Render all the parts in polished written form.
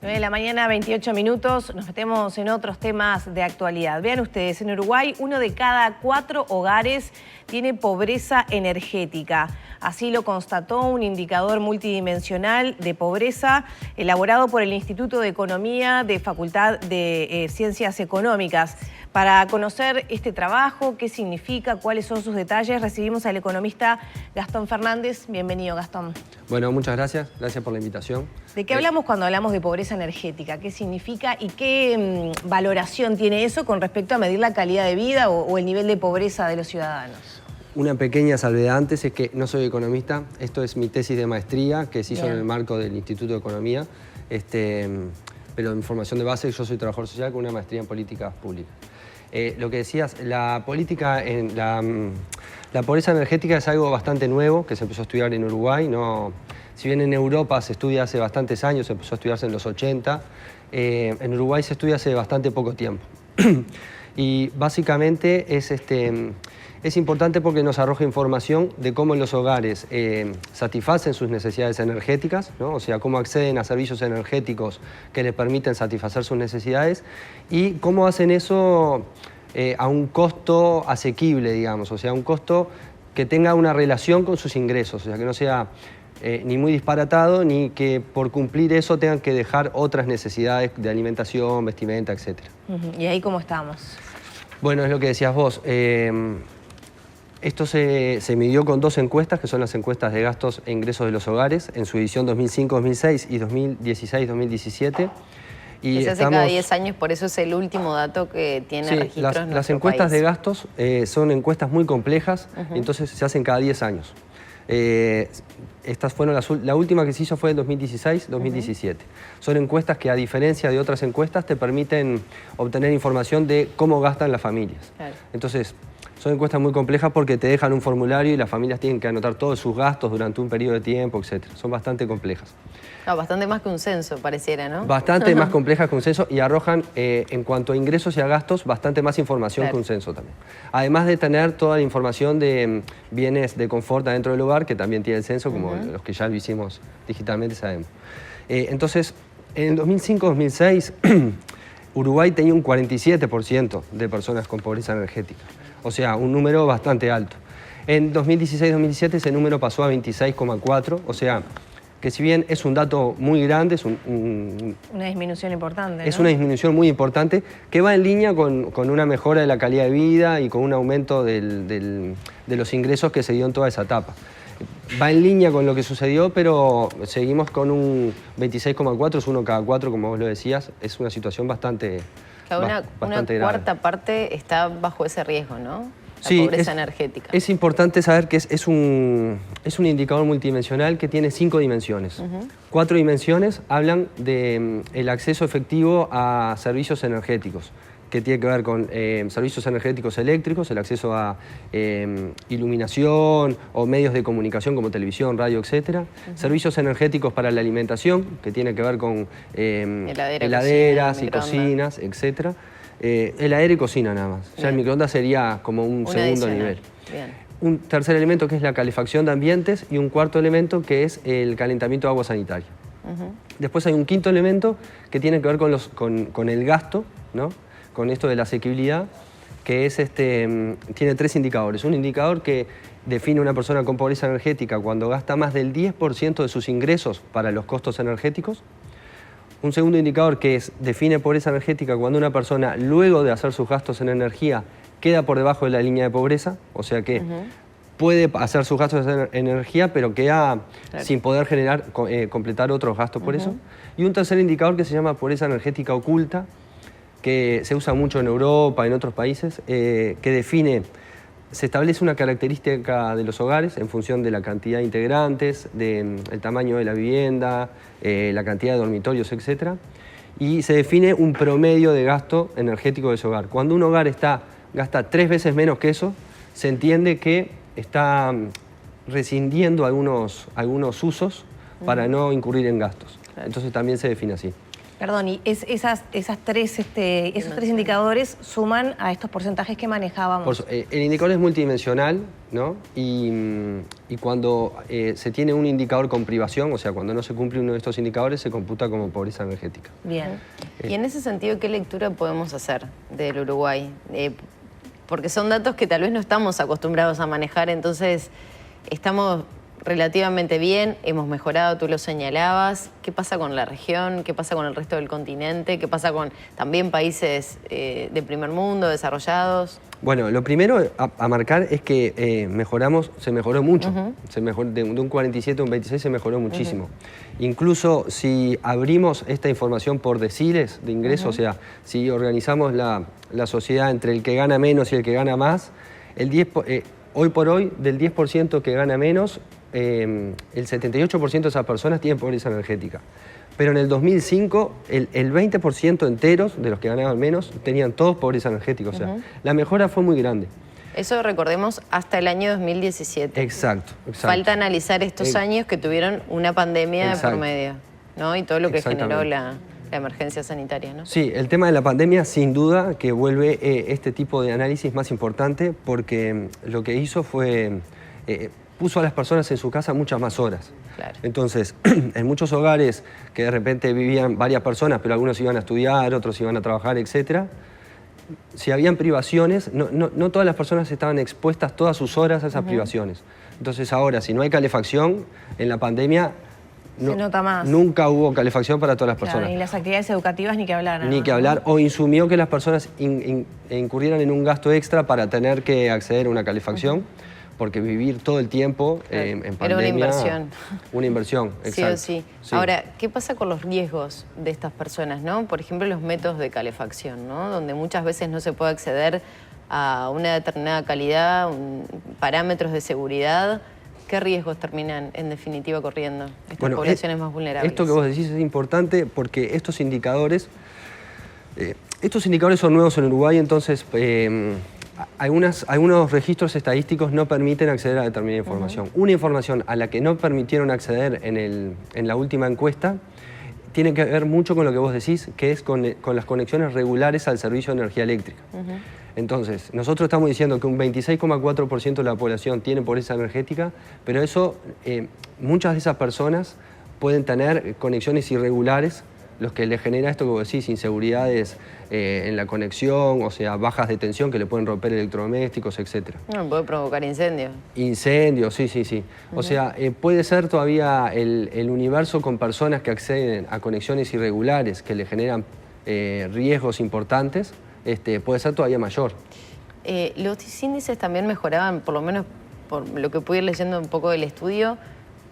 9 de la mañana, 28 minutos, nos metemos en otros temas de actualidad. Vean ustedes, en Uruguay 1 de cada 4 hogares tiene pobreza energética. Así lo constató un indicador multidimensional de pobreza elaborado por el Instituto de Economía de Facultad de Ciencias Económicas. Para conocer este trabajo, qué significa, cuáles son sus detalles, recibimos al economista Gastón Fernández. Bienvenido, Gastón. Bueno, muchas gracias. Gracias por la invitación. ¿De qué hablamos cuando hablamos de pobreza energética? ¿Qué significa y qué valoración tiene eso con respecto a medir la calidad de vida o el nivel de pobreza de los ciudadanos? Una pequeña salvedad antes es que no soy economista. Esto es mi tesis de maestría que se hizo en el marco del Instituto de Economía. Pero en formación de base yo soy trabajador social con una maestría en políticas públicas. Lo que decías, la pobreza energética es algo bastante nuevo que se empezó a estudiar en Uruguay. Si bien en Europa se estudia hace bastantes años, se empezó a estudiarse en los 80, en Uruguay se estudia hace bastante poco tiempo. Y básicamente es importante porque nos arroja información de cómo los hogares satisfacen sus necesidades energéticas, ¿no? O sea, cómo acceden a servicios energéticos que les permiten satisfacer sus necesidades y cómo hacen eso a un costo asequible, digamos, o sea, un costo que tenga una relación con sus ingresos, o sea, que no sea ni muy disparatado, ni que por cumplir eso tengan que dejar otras necesidades de alimentación, vestimenta, etc. ¿Y ahí cómo estamos? Bueno, es lo que decías vos. Esto se midió con 2 encuestas, que son las encuestas de gastos e ingresos de los hogares, en su edición 2005-2006 y 2016-2017. Y se hace cada 10 años, por eso es el último dato que tiene registros en las encuestas país. de gastos son encuestas muy complejas, entonces se hacen cada 10 años. Estas fueron la última que se hizo fue en 2016-2017. Son encuestas que, a diferencia de otras encuestas, te permiten obtener información de cómo gastan las familias. Claro. Entonces, son encuestas muy complejas porque te dejan un formulario y las familias tienen que anotar todos sus gastos durante un periodo de tiempo, etc. Son bastante complejas. No, bastante más que un censo, pareciera, ¿no? Bastante más complejas que un censo y arrojan, en cuanto a ingresos y a gastos, bastante más información que un censo también. Además de tener toda la información de bienes de confort dentro del hogar, que también tiene el censo, como los que ya lo hicimos digitalmente sabemos. Entonces, en 2005-2006, Uruguay tenía un 47% de personas con pobreza energética. O sea, un número bastante alto. En 2016-2017 ese número pasó a 26,4, o sea, que si bien es un dato muy grande, es una disminución importante, ¿no? Es una disminución muy importante que va en línea con una mejora de la calidad de vida y con un aumento de los ingresos que se dio en toda esa etapa. Va en línea con lo que sucedió, pero seguimos con un 26,4, es 1 cada 4, como vos lo decías, es una situación bastante grave. Una cuarta parte está bajo ese riesgo, ¿no? La pobreza energética. Es importante saber que es un indicador multidimensional que tiene 5 dimensiones. 4 dimensiones hablan del acceso efectivo a servicios energéticos, que tiene que ver con servicios energéticos eléctricos, el acceso a iluminación o medios de comunicación como televisión, radio, etc. Servicios energéticos para la alimentación, que tiene que ver con heladeras y cocinas, etc. Heladera y cocina nada más. Ya el microondas sería como un segundo nivel. Bien. Un tercer elemento que es la calefacción de ambientes y un cuarto elemento que es el calentamiento de agua sanitaria. Después hay un quinto elemento que tiene que ver con el gasto, ¿no? Con esto de la asequibilidad, que es tiene 3 indicadores. Un indicador que define una persona con pobreza energética cuando gasta más del 10% de sus ingresos para los costos energéticos. Un segundo indicador que define pobreza energética cuando una persona, luego de hacer sus gastos en energía, queda por debajo de la línea de pobreza, o sea que puede hacer sus gastos en energía, pero queda sin poder completar otros gastos por eso. Y un tercer indicador que se llama pobreza energética oculta, que se usa mucho en Europa, en otros países, que se establece una característica de los hogares en función de la cantidad de integrantes, del tamaño de la vivienda, la cantidad de dormitorios, etc. Y se define un promedio de gasto energético de ese hogar. Cuando un hogar gasta 3 veces menos que eso, se entiende que está rescindiendo algunos usos para no incurrir en gastos. Entonces también se define así. Perdón, y esos tres indicadores suman a estos porcentajes que manejábamos. El indicador es multidimensional, ¿no? Y cuando se tiene un indicador con privación, o sea, cuando no se cumple uno de estos indicadores, se computa como pobreza energética. Bien. Y en ese sentido, ¿qué lectura podemos hacer del Uruguay? Porque son datos que tal vez no estamos acostumbrados a manejar, entonces estamos relativamente bien, hemos mejorado, tú lo señalabas. ¿Qué pasa con la región? ¿Qué pasa con el resto del continente? ¿Qué pasa con también países de primer mundo, desarrollados? Bueno, lo primero a marcar es que se mejoró mucho. Se mejoró, de un 47 a un 26 se mejoró muchísimo. Incluso si abrimos esta información por deciles de ingreso, o sea, si organizamos la sociedad entre el que gana menos y el que gana más, hoy por hoy, del 10% que gana menos, el 78% de esas personas tienen pobreza energética. Pero en el 2005, el 20% enteros de los que ganaban menos tenían todos pobreza energética. O sea, la mejora fue muy grande. Eso, recordemos, hasta el año 2017. Exacto. Falta analizar estos años que tuvieron una pandemia de por medio, ¿no? Y todo lo que generó la emergencia sanitaria, ¿no? Sí, el tema de la pandemia sin duda que vuelve este tipo de análisis más importante, porque lo que hizo fue puso a las personas en su casa muchas más horas. Claro. Entonces, en muchos hogares que de repente vivían varias personas, pero algunos iban a estudiar, otros iban a trabajar, etc., si habían privaciones, no todas las personas estaban expuestas todas sus horas a esas privaciones. Entonces ahora, si no hay calefacción, en la pandemia se nota más. Nunca hubo calefacción para todas las personas. Claro, y las actividades educativas ni que hablar. Ni que hablar, o insumió que las personas incurrieran en un gasto extra para tener que acceder a una calefacción, porque vivir todo el tiempo en pandemia... Era una inversión. Una inversión, exacto. Sí o sí. Ahora, ¿qué pasa con los riesgos de estas personas, no? Por ejemplo, los métodos de calefacción, ¿no? Donde muchas veces no se puede acceder a una determinada calidad, parámetros de seguridad. ¿Qué riesgos terminan, en definitiva, corriendo estas poblaciones más vulnerables? Esto que vos decís es importante porque estos indicadores son nuevos en Uruguay, entonces algunos registros estadísticos no permiten acceder a determinada información. Una información a la que no permitieron acceder en la última encuesta tiene que ver mucho con lo que vos decís, que es con las conexiones regulares al servicio de energía eléctrica. Entonces, nosotros estamos diciendo que un 26,4% de la población tiene pobreza energética, pero eso, muchas de esas personas pueden tener conexiones irregulares, lo que les genera esto que vos decís, inseguridades en la conexión, o sea, bajas de tensión que le pueden romper electrodomésticos, etc. Puede provocar incendios. Incendios, sí. O sea, puede ser todavía el universo con personas que acceden a conexiones irregulares que le generan riesgos importantes, puede ser todavía mayor. Los índices también mejoraban, por lo menos por lo que pude ir leyendo un poco del estudio,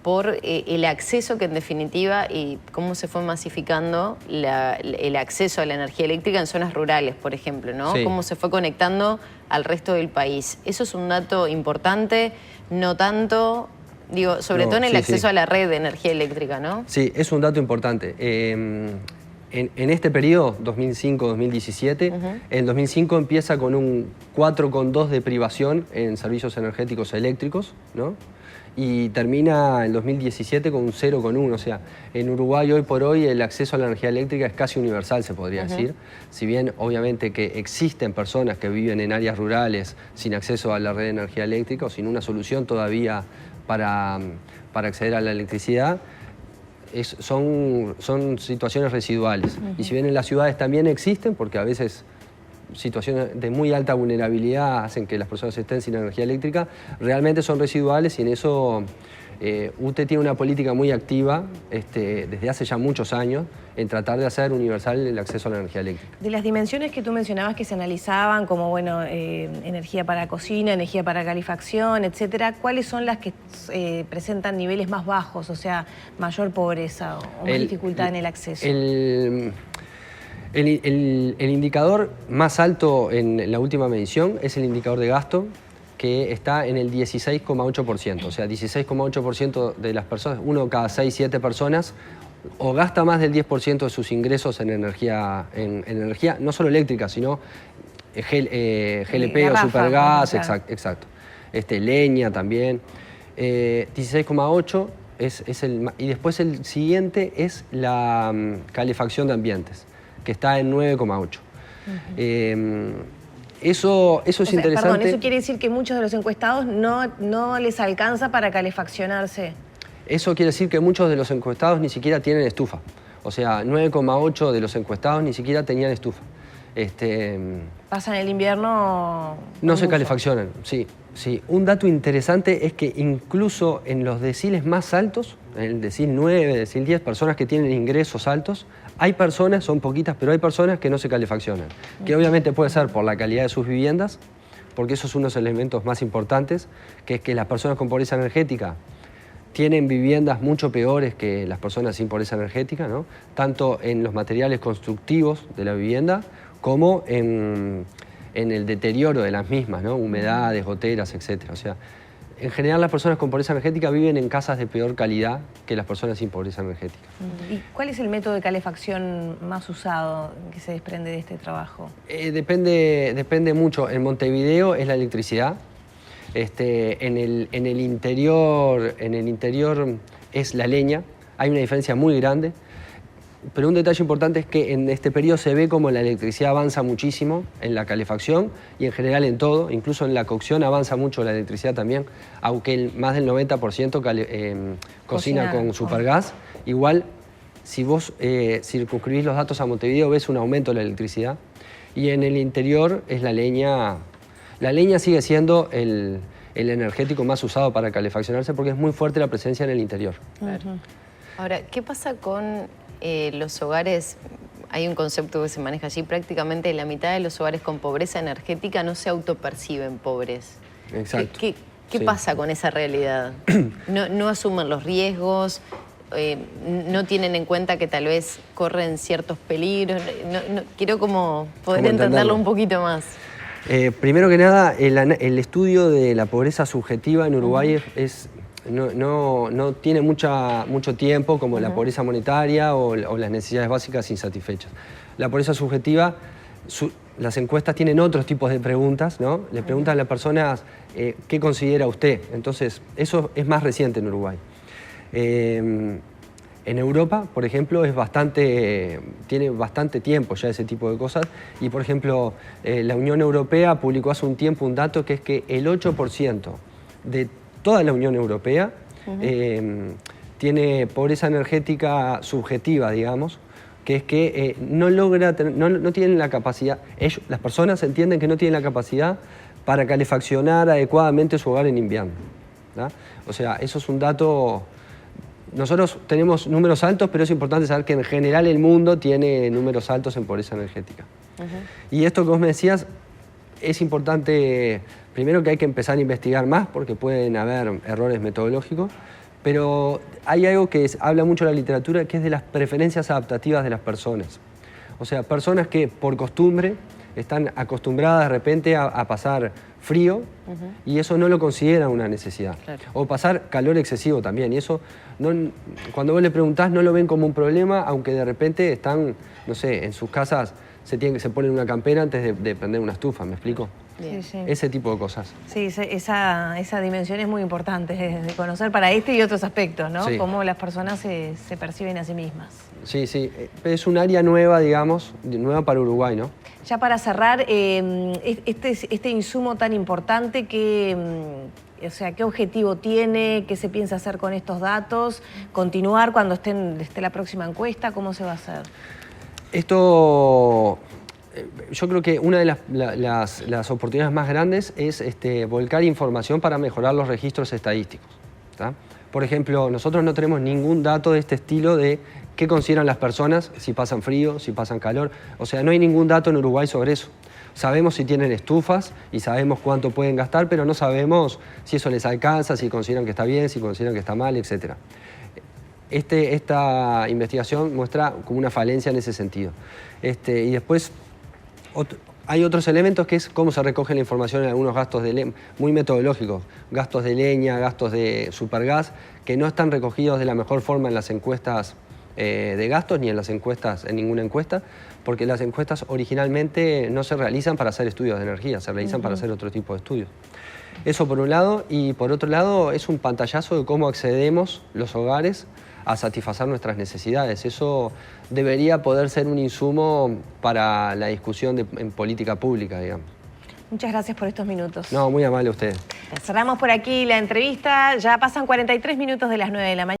por el acceso que en definitiva y cómo se fue masificando el acceso a la energía eléctrica en zonas rurales, por ejemplo, ¿no? Sí. Cómo se fue conectando al resto del país. Eso es un dato importante, no tanto, digo, sobre todo en el acceso a la red de energía eléctrica, ¿no? Sí, es un dato importante. En este periodo, 2005-2017, en 2005 empieza con un 4,2 de privación en servicios energéticos eléctricos, ¿no? Y termina en 2017 con un 0,1. O sea, en Uruguay hoy por hoy el acceso a la energía eléctrica es casi universal, se podría decir. Si bien obviamente que existen personas que viven en áreas rurales sin acceso a la red de energía eléctrica o sin una solución todavía para acceder a la electricidad, son situaciones residuales. Y si bien en las ciudades también existen, porque a veces situaciones de muy alta vulnerabilidad hacen que las personas estén sin energía eléctrica, realmente son residuales y en eso UTE tiene una política muy activa desde hace ya muchos años en tratar de hacer universal el acceso a la energía eléctrica. De las dimensiones que tú mencionabas que se analizaban como, bueno, energía para cocina, energía para calefacción, etcétera, ¿cuáles son las que presentan niveles más bajos, o sea, mayor pobreza o más dificultad en el acceso? El indicador más alto en la última medición es el indicador de gasto, que está en el 16,8%. O sea, 16,8% de las personas, 1 de cada 6, 7 personas, o gasta más del 10% de sus ingresos en energía, no solo eléctrica, sino GLP o supergas, exacto. Leña también. 16,8%. y después el siguiente es la calefacción de ambientes, que está en 9,8. Eso es interesante. Perdón, ¿eso quiere decir que muchos de los encuestados no les alcanza para calefaccionarse? Eso quiere decir que muchos de los encuestados ni siquiera tienen estufa. O sea, 9,8 de los encuestados ni siquiera tenían estufa. Pasan el invierno... No se calefaccionan, sí. Un dato interesante es que incluso en los deciles más altos, en el decil 9, decil 10, personas que tienen ingresos altos, hay personas, son poquitas, pero hay personas que no se calefaccionan. Que obviamente puede ser por la calidad de sus viviendas, porque eso es uno de los elementos más importantes, que es que las personas con pobreza energética tienen viviendas mucho peores que las personas sin pobreza energética, ¿no? Tanto en los materiales constructivos de la vivienda como en el deterioro de las mismas, ¿no? Humedades, goteras, etc. O sea, en general las personas con pobreza energética viven en casas de peor calidad que las personas sin pobreza energética. ¿Y cuál es el método de calefacción más usado que se desprende de este trabajo? Depende mucho. En Montevideo es la electricidad. En el interior es la leña. Hay una diferencia muy grande. Pero un detalle importante es que en este periodo se ve como la electricidad avanza muchísimo en la calefacción y en general en todo, incluso en la cocción avanza mucho la electricidad también, aunque más del 90% cocina con supergas. Igual, si vos circunscribís los datos a Montevideo, ves un aumento de la electricidad. Y en el interior es la leña. La leña sigue siendo el energético más usado para calefaccionarse porque es muy fuerte la presencia en el interior. Claro. Ahora, ¿qué pasa con los hogares? Hay un concepto que se maneja allí, prácticamente la mitad de los hogares con pobreza energética no se autoperciben pobres. Exacto. ¿Qué pasa con esa realidad? ¿No asumen los riesgos? ¿No tienen en cuenta que tal vez corren ciertos peligros? Quiero como poder entenderlo un poquito más. Primero que nada, el estudio de la pobreza subjetiva en Uruguay no tiene mucho tiempo como la pobreza monetaria o las necesidades básicas insatisfechas. La pobreza subjetiva, las encuestas tienen otros tipos de preguntas, ¿no? Le preguntan a las personas qué considera usted. Entonces, eso es más reciente en Uruguay. En Europa, por ejemplo, tiene bastante tiempo ya ese tipo de cosas. Y, por ejemplo, la Unión Europea publicó hace un tiempo un dato que es que el 8% de toda la Unión Europea tiene pobreza energética subjetiva, digamos, que es que no tienen la capacidad, las personas entienden que no tienen la capacidad para calefaccionar adecuadamente su hogar en invierno, ¿da? O sea, eso es un dato. Nosotros tenemos números altos, pero es importante saber que en general el mundo tiene números altos en pobreza energética. Y esto que vos me decías, es importante, primero que hay que empezar a investigar más porque pueden haber errores metodológicos, pero hay algo que habla mucho la literatura, que es de las preferencias adaptativas de las personas. O sea, personas que por costumbre están acostumbradas de repente a pasar frío y eso no lo consideran una necesidad. Claro. O pasar calor excesivo también. Y eso, cuando vos le preguntás, no lo ven como un problema, aunque de repente están, no sé, en sus casas se ponen una campera antes de prender una estufa, ¿me explico? Sí. Ese tipo de cosas. Sí, esa dimensión es muy importante de conocer para este y otros aspectos, ¿no? Sí. Cómo las personas se perciben a sí mismas. Sí, es un área nueva, digamos, nueva para Uruguay, ¿no? Ya para cerrar, este insumo tan importante, ¿qué objetivo tiene? ¿Qué se piensa hacer con estos datos? ¿Continuar cuando esté la próxima encuesta? ¿Cómo se va a hacer? Esto, yo creo que una de las oportunidades más grandes es volcar información para mejorar los registros estadísticos, ¿tá? Por ejemplo, nosotros no tenemos ningún dato de este estilo de qué consideran las personas, si pasan frío, si pasan calor. O sea, no hay ningún dato en Uruguay sobre eso. Sabemos si tienen estufas y sabemos cuánto pueden gastar, pero no sabemos si eso les alcanza, si consideran que está bien, si consideran que está mal, etc. Esta investigación muestra como una falencia en ese sentido. Y después hay otros elementos que es cómo se recoge la información en algunos gastos muy metodológicos, gastos de leña, gastos de supergas, que no están recogidos de la mejor forma en las encuestas de gastos ni en ninguna encuesta, porque las encuestas originalmente no se realizan para hacer estudios de energía, se realizan para hacer otro tipo de estudios. Eso por un lado, y por otro lado es un pantallazo de cómo accedemos los hogares a satisfacer nuestras necesidades. Eso debería poder ser un insumo para la discusión en política pública, digamos. Muchas gracias por estos minutos. No, muy amable a ustedes. Cerramos por aquí la entrevista. Ya pasan 43 minutos de las 9 de la mañana.